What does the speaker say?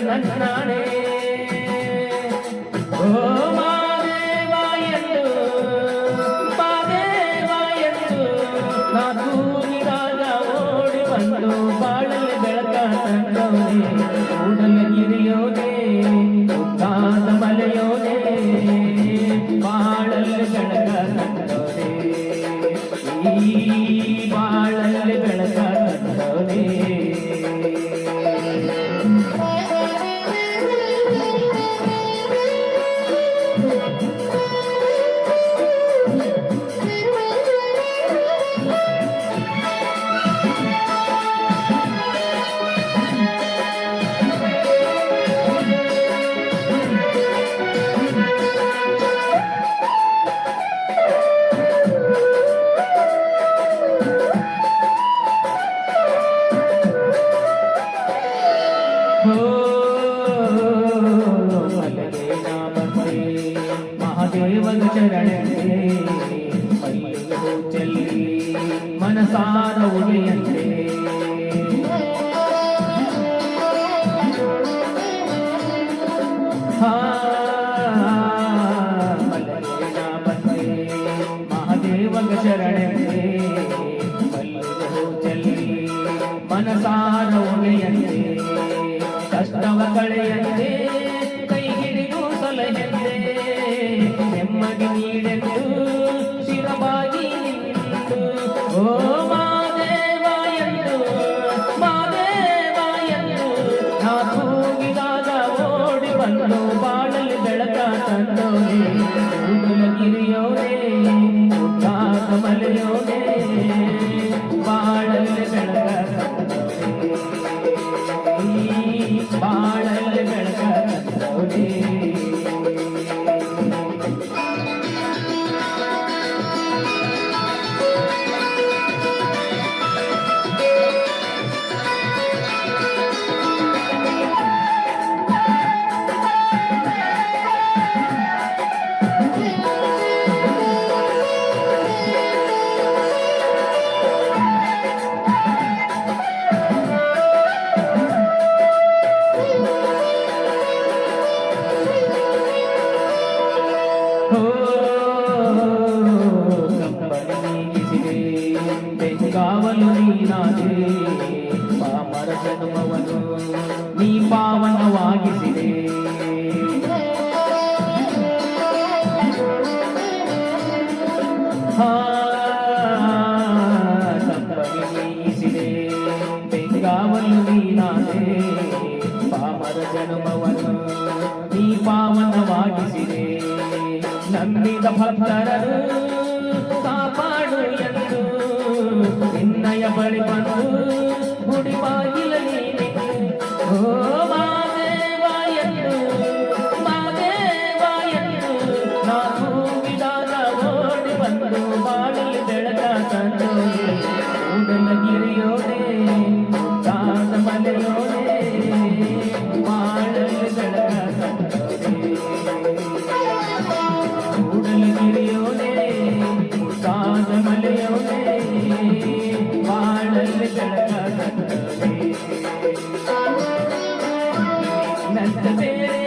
ನನ್ನಾಣೆ ಓ ಮಾದೇವ ಎಂದು ನಾ ತೂಗಿದಾಗ ಓಡಿ ಬಂದು ಬಾಳಲ್ಲಿ ಬೆಳಕ ತಂದವನೇ ಕೂಡಲಗಿರಿಯೋನೇ ಉದ್ದಾದ ಮಲೆಯೋನೇ ಬಾಳಲ್ಲಿ ಬೆಳಕ ತಂದವನೇ ಈ ಬಾಳಲ್ಲಿ ಬೆಳಕ ತಂದವನೇ ಮಹಾದೇವನ ಚರಣೆ ಮಲ್ಲಿಗೆ ಚೆಲ್ಲಿ ಮನಸಾರ ಉಳಿಯಂತೆ ಮಹಾದೇವನ ಚರಣೆ ಮಲ್ಲಿಗೆ ಚೆಲ್ಲಿ ಮನಸಾರ ಉಳಿಯಂತೆ ಕಷ್ಟವ ಕಳೆಯಂತೆ ಕೈ ಹಿಡಿದು ಸಲಹೆಂದೆ ನೆಮ್ಮದಿ ನೀಡೆಂದು ಶಿರವಾಗಿ ನಿಂತು ಓ ಮಾದೇವ ಎಂದು ನಾ ಕೂಗಿದಾಗ ಓಡಿ ಬಂದು ಬಾಳಲ್ಲಿ ಬೆಳಕ ತಂದೋನೆ ಕೂಡಲಗಿರಿಯೋನೇ ಉದ್ದಾದ ಮಲೆಯೋನೇ ಬಾಳಲ್ಲಿ ಬೆಳಕ ಬಾಳಲ್ಲಿ ಬೆಳಕ ತಂದೋನೆ ಬೆಂಗಾವಲು ನೀನಾದೆ ಪಾಮರ ಜನ್ಮವನು ನೀ ಪಾವನವಾಗಿಸಿದೆ ಸಂಭವಿಸಿದೆ ಬೆಂಗಾವಲು ನೀನಾದೆ ಪಾಮರ ಜನ್ಮವನು ನೀ ಪಾವನವಾಗಿಸಿದೆ ನಂಬಿದ ಭಕ್ತರರು ಕಾಪಾಡು ಎಂದು ನಿನ್ನಯ ಬಳಿ ಬಂದು ಗುಡಿ ಬಾಗಿಲಲ್ಲಿ ಓ ಮಾದೇವ ಎಂದು ನಾ ಕೂಗಿದಾಗ ಓಡಿ ಬಂದು ಬಾಳಲ್ಲಿ ಬೆಳಕ ತಂದೋನೆ ಕೂಡಲಗಿರಿಯೋನೇ ಉದ್ದಾದ ಮಲೆಯೋನೇ ಬಾಳಲ್ಲಿ ಬೆಳಕ ತಂದೋನೆ ಕೂಡಲಗಿರಿಯೋನೇ ಉದ್ದಾದ ಮಲೆಯೋನೇ ಬಾಳಲ್ಲಿ ಬೆಳಕ ತಂದೋನೆ ನನ್ನ ಬೇರೆ